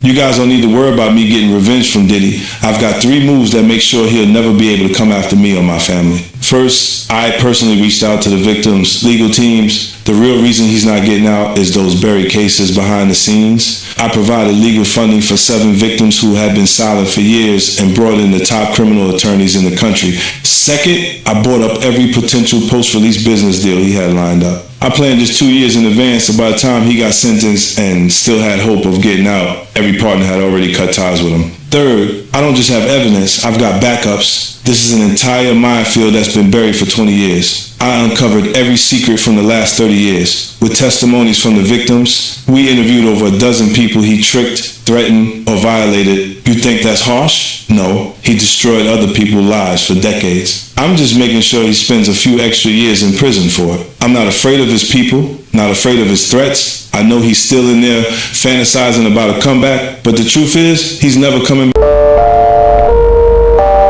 You guys don't need to worry about me getting revenge from Diddy. I've got 3 moves that make sure he'll never be able to come after me or my family. First, I personally reached out to the victims' legal teams. The real reason he's not getting out is those buried cases behind the scenes. I provided legal funding for 7 victims who had been silent for years and brought in the top criminal attorneys in the country. Second, I bought up every potential post-release business deal he had lined up. I planned this 2 years in advance, so by the time he got sentenced and still had hope of getting out, every partner had already cut ties with him. Third, I don't just have evidence, I've got backups. This is an entire minefield that's been buried for 20 years. I uncovered every secret from the last 30 years. With testimonies from the victims, we interviewed over a dozen people he tricked, threatened, or violated. You think that's harsh? No, he destroyed other people's lives for decades. I'm just making sure he spends a few extra years in prison for it. I'm not afraid of his people, not afraid of his threats. I know he's still in there fantasizing about a comeback, but the truth is, he's never coming back.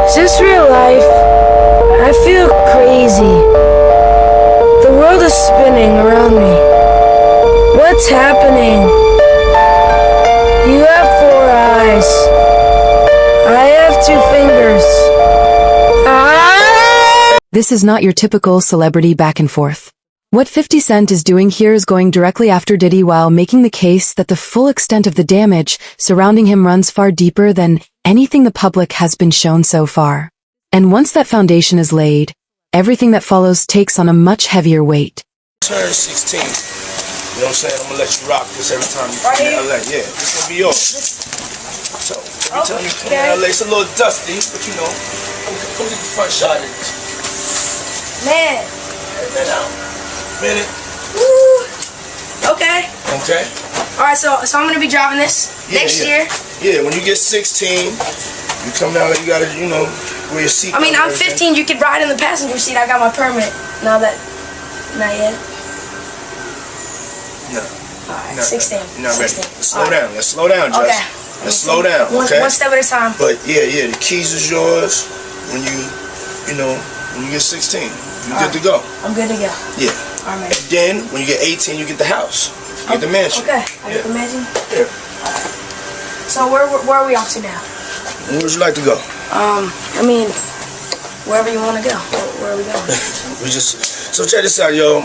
Is this real life? I feel crazy. The world is spinning around me. What's happening? You have 4 eyes. I have 2 fingers. This is not your typical celebrity back and forth. What 50 Cent is doing here is going directly after Diddy while making the case that the full extent of the damage surrounding him runs far deeper than anything the public has been shown so far. And once that foundation is laid, everything that follows takes on a much heavier weight. Turn 16. You know what I'm saying? I'm gonna let you rock this every time you come to LA. Yeah, this gonna be yours. So every time you come to LA, it's a little dusty, but you know, come get the front shot of this. Man. Man out. Minute. Woo. Okay. Okay. Alright, so I'm gonna be driving this next year. Yeah, when you get 16, you come down there, you gotta, you know, wear your seat. I mean, I'm 15, you could ride in the passenger seat. I got my permit. Not yet. No. Alright, 16. You're not ready. 16. Let's slow down. Let's slow down, Justin. Okay. Let's slow down, okay? One step at a time. But yeah, the keys is yours when when you get 16. You're good to go. I'm good to go. Yeah. Alright. And then when you get 18, you get the house. You get the mansion. Okay. I get the mansion? Yeah. So where are we off to now? Where would you like to go? I mean, wherever you want to go. Where are we going? So check this out, yo.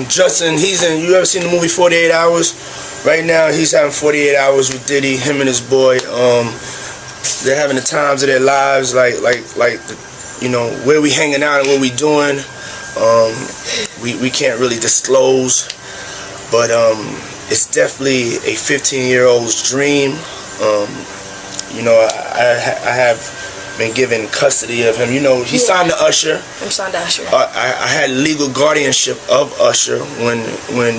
Justin, you ever seen the movie 48 Hours? Right now, he's having 48 hours with Diddy, him and his boy. They're having the times of their lives, like where we hanging out and what we doing. We can't really disclose, but it's definitely a 15-year-old's dream. I have been given custody of him. You know, he signed to Usher. I'm signed to Usher. I had legal guardianship of Usher when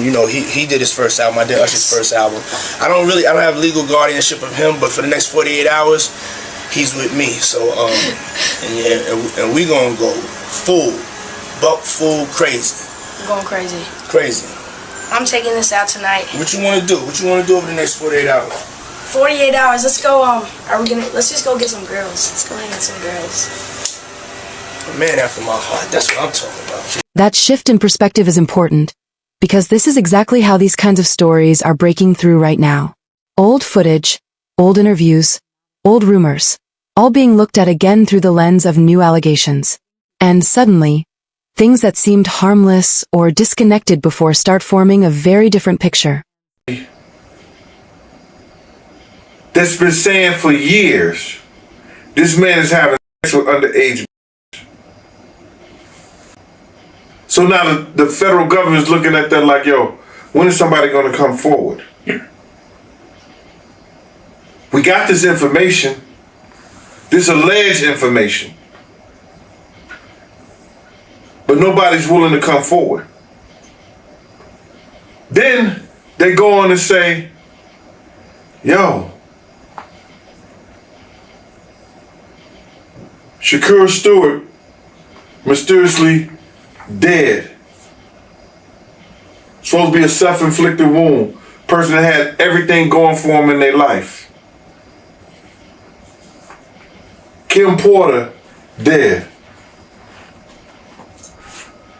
he did his first album. I did Usher's first album. I don't have legal guardianship of him, but for the next 48 hours, he's with me. So and we gonna go full crazy. I'm going crazy. Crazy. I'm taking this out tonight. What you want to do? What you want to do over the next 48 hours? 48 hours. Let's go. Let's just go get some girls. Let's go hang with some girls. A man after my heart. That's what I'm talking about. That shift in perspective is important, because this is exactly how these kinds of stories are breaking through right now. Old footage, old interviews, old rumors, all being looked at again through the lens of new allegations. And suddenly, things that seemed harmless or disconnected before start forming a very different picture. That's been saying for years, this man is having sex with underage. So now the federal government is looking at that like, yo, when is somebody going to come forward? We got this information, this alleged information, but nobody's willing to come forward. Then they go on and say, yo, Shakur Stewart mysteriously dead. Supposed to be a self-inflicted wound. Person that had everything going for him in their life. Kim Porter dead.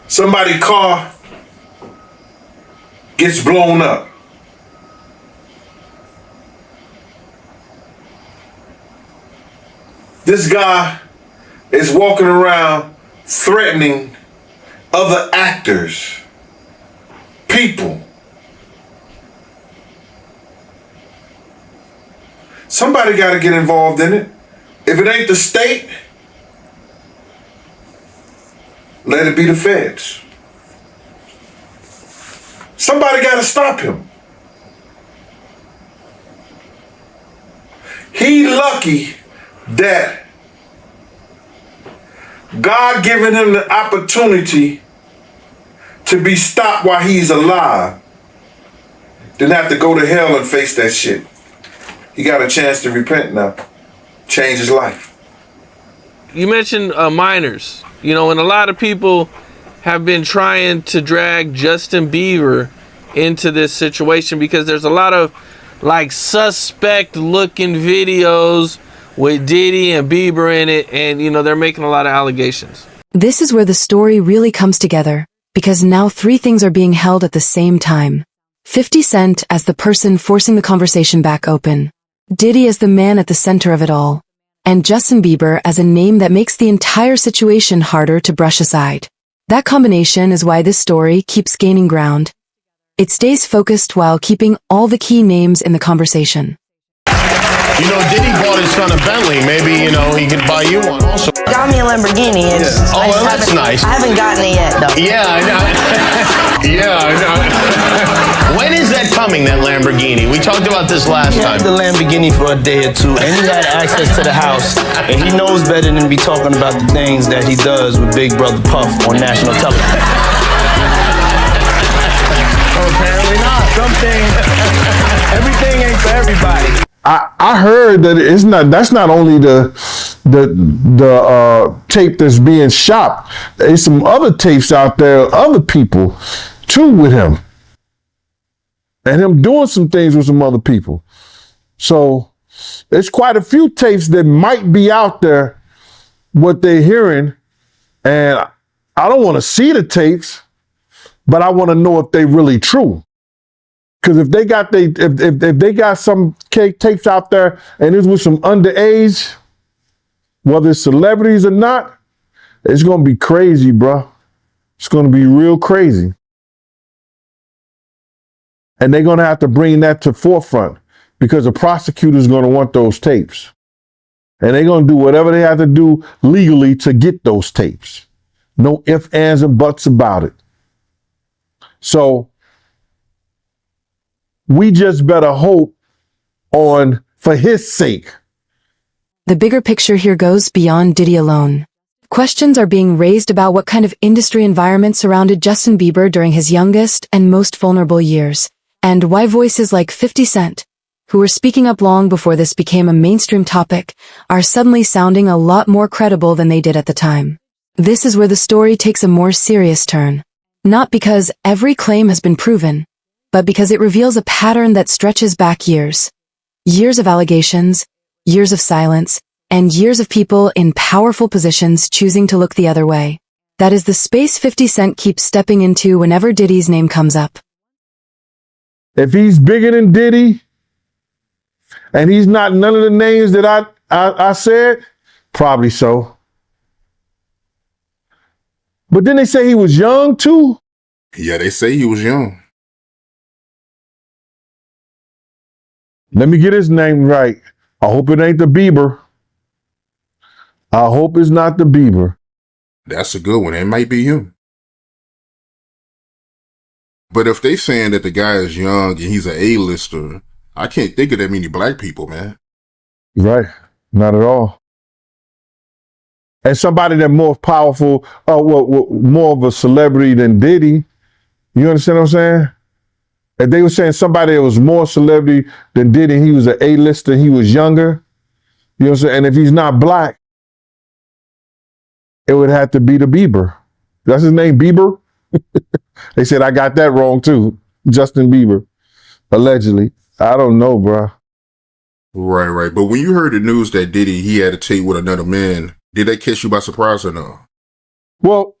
Somebody's car gets blown up. This guy is walking around threatening other actors, people. Somebody got to get involved in it. If it ain't the state, let it be the feds. Somebody got to stop him. He lucky that God given him the opportunity to be stopped while he's alive, then have to go to hell and face that shit. He got a chance to repent now, change his life. You mentioned minors, you know, and a lot of people have been trying to drag Justin Bieber into this situation because there's a lot of like suspect looking videos with Diddy and Bieber in it, and you know, they're making a lot of allegations. This is where the story really comes together, because now three things are being held at the same time. 50 Cent as the person forcing the conversation back open, Diddy as the man at the center of it all, and Justin Bieber as a name that makes the entire situation harder to brush aside. That combination is why this story keeps gaining ground. It stays focused while keeping all the key names in the conversation. You know, Diddy bought his son a Bentley. Maybe, you know, he could buy you one also. Got me a Lamborghini. Yeah. Oh, well, that's nice. I haven't gotten it yet, though. Yeah, I know. Yeah, I know. When is that coming, that Lamborghini? We talked about this last time. He had the Lamborghini for a day or two, and he had access to the house, and he knows better than be talking about the things that he does with Big Brother Puff on national television. Oh, apparently not. Something, everything ain't for everybody. I heard that that's not only the tape that's being shot. There's some other tapes out there, other people too with him, and him doing some things with some other people. So there's quite a few tapes that might be out there, what they're hearing, and I don't want to see the tapes, but I want to know if they're really true. Because if they got some tapes out there and it's with some underage, whether it's celebrities or not, it's gonna be crazy, bro. It's gonna be real crazy. And they're gonna have to bring that to forefront because the prosecutor's gonna want those tapes. And they're gonna do whatever they have to do legally to get those tapes. No ifs, ands, and buts about it. So we just better hope for his sake. The bigger picture here goes beyond Diddy alone. Questions are being raised about what kind of industry environment surrounded Justin Bieber during his youngest and most vulnerable years, and why voices like 50 Cent, who were speaking up long before this became a mainstream topic, are suddenly sounding a lot more credible than they did at the time. This is where the story takes a more serious turn. Not because every claim has been proven, but because it reveals a pattern that stretches back years. Years of allegations, years of silence, and years of people in powerful positions choosing to look the other way. That is the space 50 Cent keeps stepping into whenever Diddy's name comes up. If he's bigger than Diddy, and he's not none of the names that I said, probably so. But then they say he was young too. Yeah, they say he was young. Let me get his name right. I hope it ain't the Bieber. I hope it's not the Bieber. That's a good one. It might be him. But if they saying that the guy is young and he's an A-lister, I can't think of that many black people, man. Right. Not at all. And somebody that more powerful, more of a celebrity than Diddy. You understand what I'm saying? If they were saying somebody that was more celebrity than Diddy, he was an A-lister, he was younger. You know what I'm saying? And if he's not black, it would have to be the Bieber. That's his name, Bieber? They said I got that wrong too. Justin Bieber, allegedly. I don't know, bro. Right. But when you heard the news that Diddy, he had a tape with another man, did that catch you by surprise or no? Well,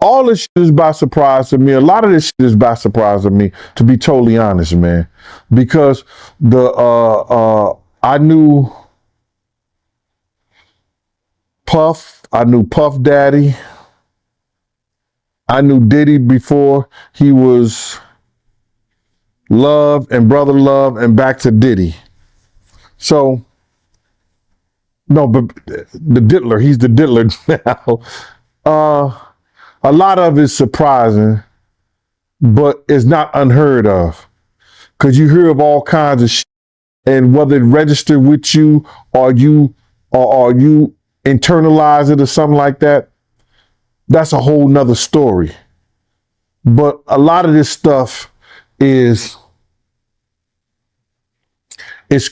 all this shit is by surprise to me. A lot of this shit is by surprise to me, to be totally honest, man. Because I knew Puff. I knew Puff Daddy. I knew Diddy before he was Love and Brother Love and back to Diddy. So, no, but the diddler, he's the diddler now. A lot of it's surprising, but it's not unheard of. Because you hear of all kinds of shit, and whether it registered with you or you internalize it or something like that, that's a whole nother story. But a lot of this stuff is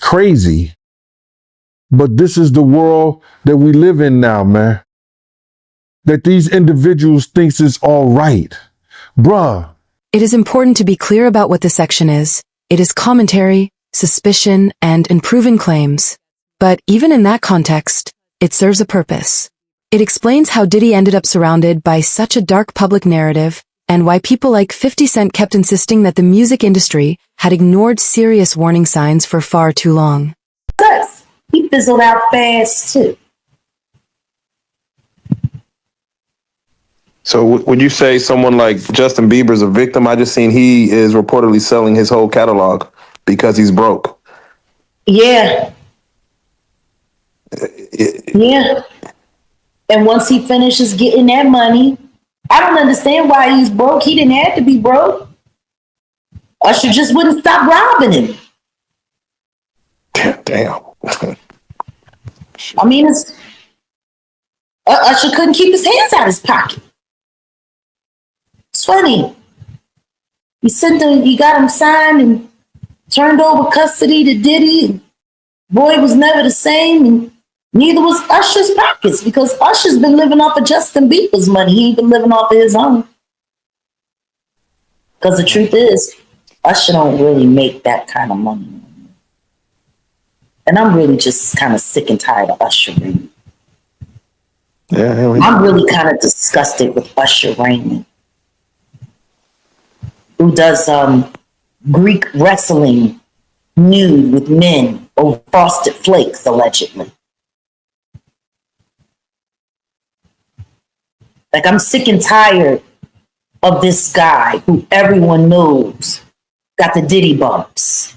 crazy. But this is the world that we live in now, man. That these individuals thinks is all right. Bruh. It is important to be clear about what this section is. It is commentary, suspicion, and unproven claims. But even in that context, it serves a purpose. It explains how Diddy ended up surrounded by such a dark public narrative and why people like 50 Cent kept insisting that the music industry had ignored serious warning signs for far too long. He fizzled out fast, too. So would you say someone like Justin Bieber's a victim? I just seen he is reportedly selling his whole catalog because he's broke. Yeah. Yeah. And once he finishes getting that money, I don't understand why he's broke. He didn't have to be broke. Usher just wouldn't stop robbing him. Damn. I mean, Usher couldn't keep his hands out of his pocket. It's funny. He got him signed and turned over custody to Diddy. And boy was never the same, and neither was Usher's pockets, because Usher's been living off of Justin Bieber's money. He ain't been living off of his own. Because the truth is, Usher don't really make that kind of money. And I'm really just kind of sick and tired of Usher Raymond. Yeah, I'm really kind of disgusted with Usher Raymond, who does Greek wrestling nude with men over Frosted Flakes, allegedly. Like, I'm sick and tired of this guy who everyone knows got the Diddy bumps,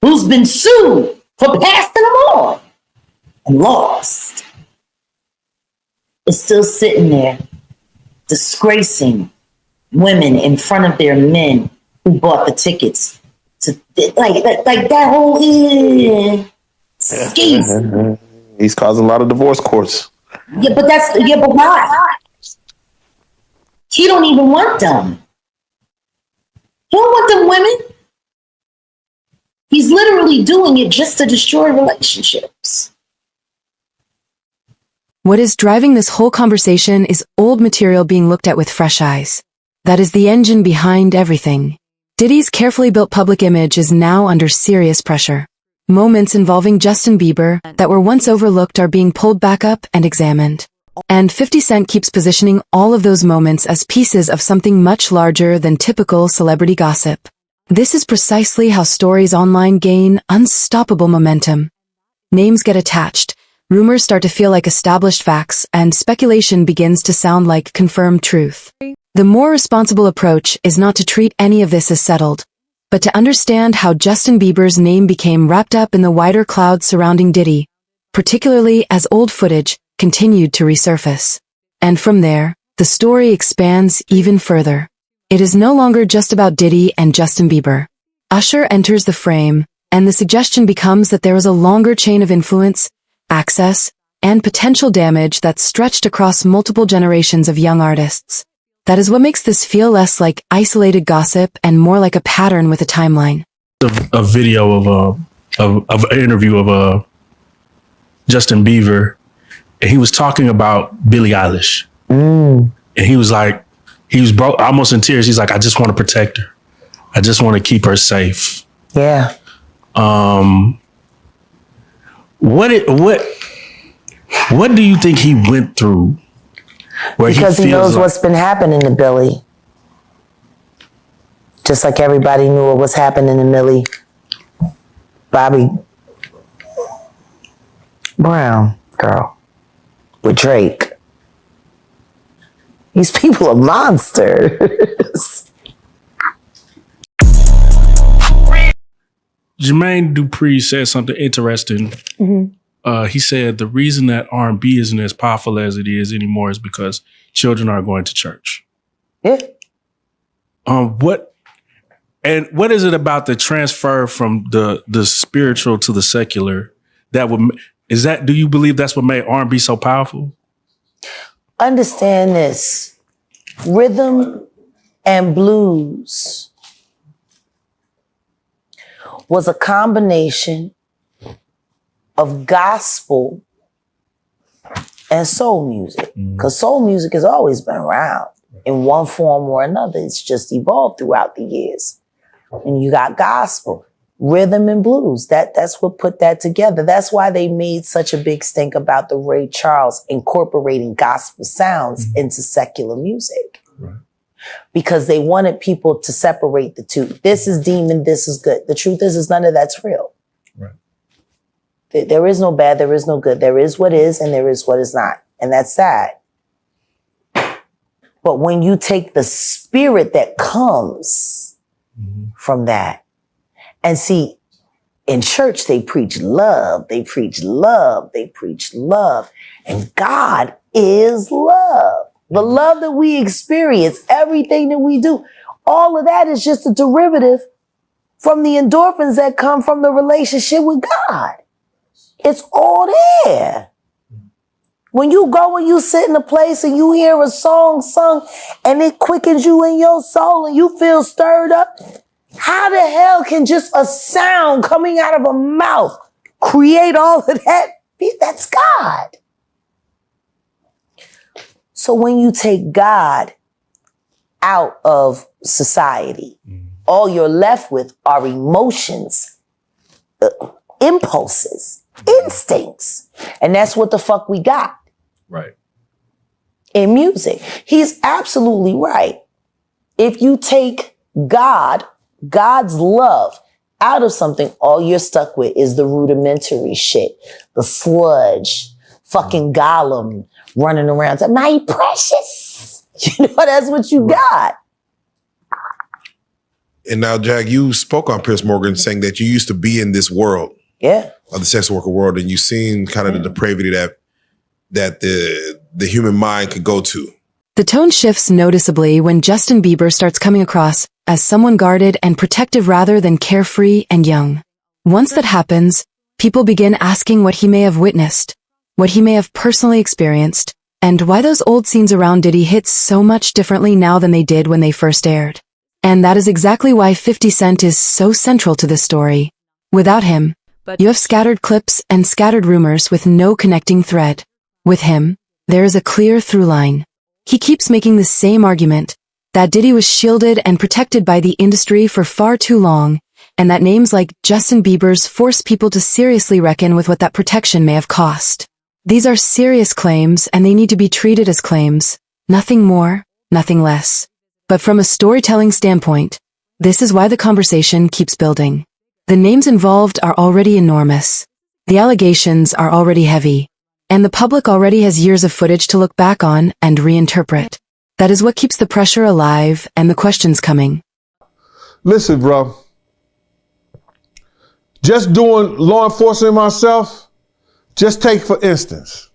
who's been sued for passing them on and lost, is still sitting there disgracing women in front of their men who bought the tickets to like that whole scheme. He's causing a lot of divorce courts. Yeah, but why? He don't even want them. He don't want them women. He's literally doing it just to destroy relationships. What is driving this whole conversation is old material being looked at with fresh eyes. That is the engine behind everything. Diddy's carefully built public image is now under serious pressure. Moments involving Justin Bieber that were once overlooked are being pulled back up and examined. And 50 Cent keeps positioning all of those moments as pieces of something much larger than typical celebrity gossip. This is precisely how stories online gain unstoppable momentum. Names get attached, rumors start to feel like established facts, and speculation begins to sound like confirmed truth. The more responsible approach is not to treat any of this as settled, but to understand how Justin Bieber's name became wrapped up in the wider clouds surrounding Diddy, particularly as old footage continued to resurface. And from there, the story expands even further. It is no longer just about Diddy and Justin Bieber. Usher enters the frame, and the suggestion becomes that there is a longer chain of influence, access, and potential damage that's stretched across multiple generations of young artists. That is what makes this feel less like isolated gossip and more like a pattern with a timeline. A video of an interview of Justin Bieber, and he was talking about Billie Eilish, and he was like, he was broke, almost in tears. He's like, I just want to protect her. I just want to keep her safe. Yeah. What do you think he went through? Because he knows what's been happening to Billy. Just like everybody knew what was happening to Millie Bobby Brown, girl. with Drake. These people are monsters. Jermaine Dupri said something interesting. He said the reason that R&B isn't as powerful as it is anymore is because children aren't going to church. Yeah. What is it about the transfer from the spiritual to the secular do you believe that's what made R&B so powerful? Understand this. Rhythm and blues was a combination of gospel and soul music. Because soul music has always been around in one form or another. It's just evolved throughout the years. And you got gospel, rhythm and blues. That's what put that together. That's why they made such a big stink about the Ray Charles incorporating gospel sounds into secular music. Right. Because they wanted people to separate the two. This is demon, this is good. The truth is none of that's real. Right. There is no bad, there is no good. There is what is and there is what is not. And that's sad. But when you take the spirit that comes from that, and see, in church, they preach love, they preach love, they preach love. And God is love. The love that we experience, everything that we do, all of that is just a derivative from the endorphins that come from the relationship with God. It's all there. When you go and you sit in a place and you hear a song sung and it quickens you in your soul and you feel stirred up, how the hell can just a sound coming out of a mouth create all of that? That's God. So when you take God out of society, all you're left with are emotions, impulses, instincts. And that's what the fuck we got. Right. In music. He's absolutely right. If you take God's love out of something, all you're stuck with is the rudimentary shit. The sludge, fucking Gollum running around saying, my precious. You know, that's what you got. And now, Jag, you spoke on Piers Morgan saying that you used to be in this world. Yeah. Of the sex worker world, and you've seen kind of the depravity that the human mind could go to. The tone shifts noticeably when Justin Bieber starts coming across as someone guarded and protective rather than carefree and young. Once that happens, people begin asking what he may have witnessed, what he may have personally experienced, and why those old scenes around Diddy hit so much differently now than they did when they first aired. And that is exactly why 50 Cent is so central to this story. Without him, you have scattered clips and scattered rumors with no connecting thread. With him, there is a clear through line. He keeps making the same argument, that Diddy was shielded and protected by the industry for far too long, and that names like Justin Bieber's force people to seriously reckon with what that protection may have cost. These are serious claims, and they need to be treated as claims, nothing more, nothing less. But from a storytelling standpoint, this is why the conversation keeps building. The names involved are already enormous. The allegations are already heavy. And the public already has years of footage to look back on and reinterpret. That is what keeps the pressure alive and the questions coming. Listen, bro. Just doing law enforcement myself, just take for instance.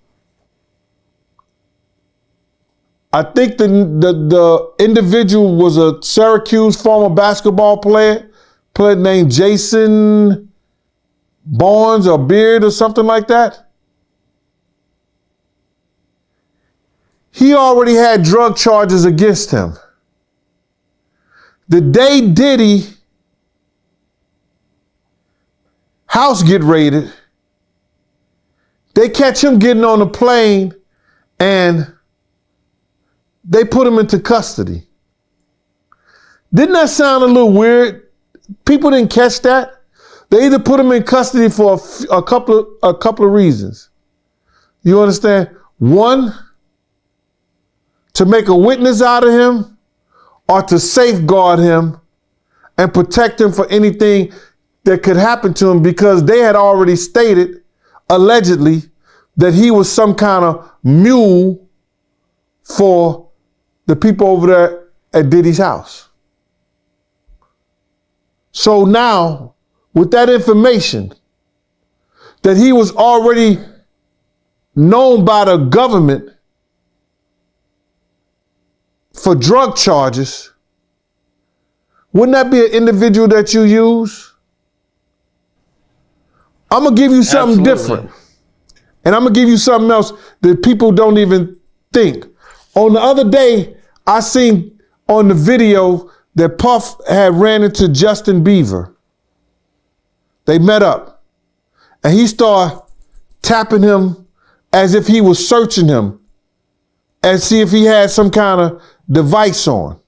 I think the individual was a Syracuse former basketball player named Jason Barnes or Beard or something like that. He already had drug charges against him. The day Diddy house get raided, they catch him getting on a plane and they put him into custody. Didn't that sound a little weird? People didn't catch that. They either put him in custody for a couple of reasons. You understand? One, to make a witness out of him, or to safeguard him and protect him for anything that could happen to him, because they had already stated, allegedly, that he was some kind of mule for the people over there at Diddy's house. So now, with that information, that he was already known by the government for drug charges, wouldn't that be an individual that you use? I'm gonna give you something different. And I'm gonna give you something else that people don't even think. On the other day, I seen on the video that Puff had ran into Justin Bieber. They met up and he started tapping him as if he was searching him and see if he had some kind of device on.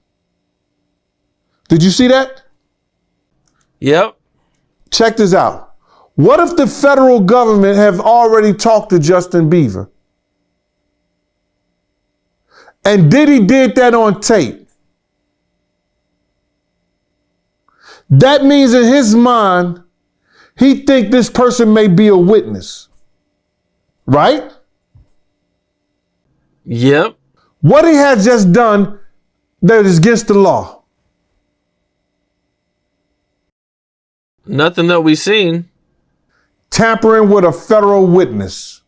Did you see that? Yep. Check this out. What if the federal government have already talked to Justin Bieber? And Diddy did that on tape. That means in his mind, he think this person may be a witness. Right? Yep. What he had just done that is against the law? Nothing that we've seen. Tampering with a federal witness.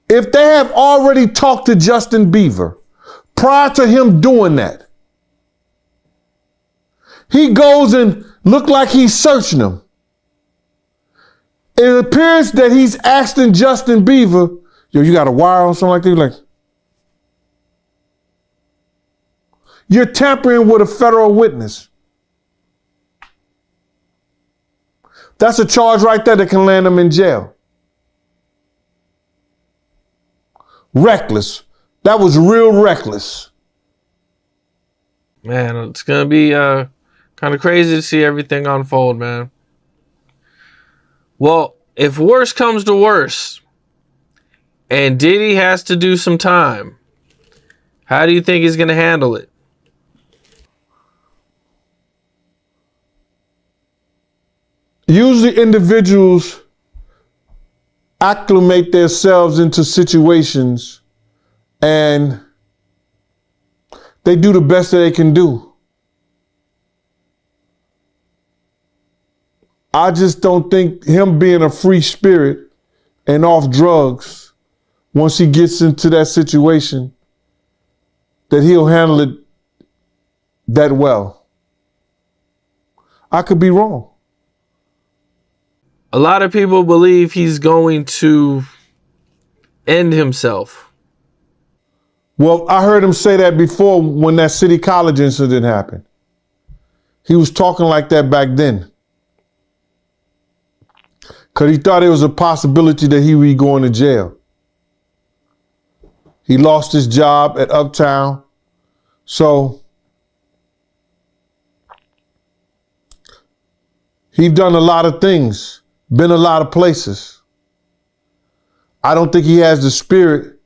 If they have already talked to Justin Bieber prior to him doing that, he goes and look like he's searching him. It appears that he's asking Justin Bieber, yo, you got a wire on something like that? Like, you're tampering with a federal witness. That's a charge right there that can land him in jail. Reckless. That was real reckless. Man, it's going to be kind of crazy to see everything unfold, man. Well, if worse comes to worse and Diddy has to do some time, how do you think he's going to handle it? Usually individuals acclimate themselves into situations and they do the best that they can do. I just don't think him being a free spirit and off drugs, once he gets into that situation, that he'll handle it that well. I could be wrong. A lot of people believe he's going to end himself. Well, I heard him say that before when that City College incident happened. He was talking like that back then. Because he thought it was a possibility that he would be going to jail. He lost his job at Uptown. So he's done a lot of things, been a lot of places. I don't think he has the spirit.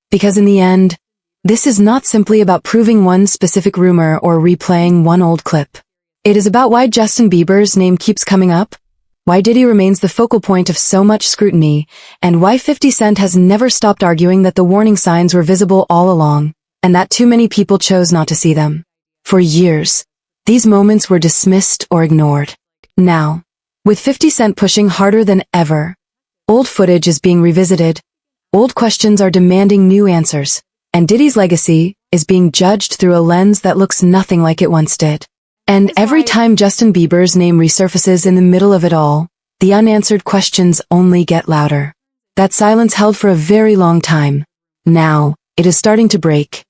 Because in the end, this is not simply about proving one specific rumor or replaying one old clip. It is about why Justin Bieber's name keeps coming up, why Diddy remains the focal point of so much scrutiny, and why 50 Cent has never stopped arguing that the warning signs were visible all along, and that too many people chose not to see them. For years, these moments were dismissed or ignored. Now, with 50 Cent pushing harder than ever, old footage is being revisited, old questions are demanding new answers, and Diddy's legacy is being judged through a lens that looks nothing like it once did. And every time Justin Bieber's name resurfaces in the middle of it all, the unanswered questions only get louder. That silence held for a very long time. Now, it is starting to break,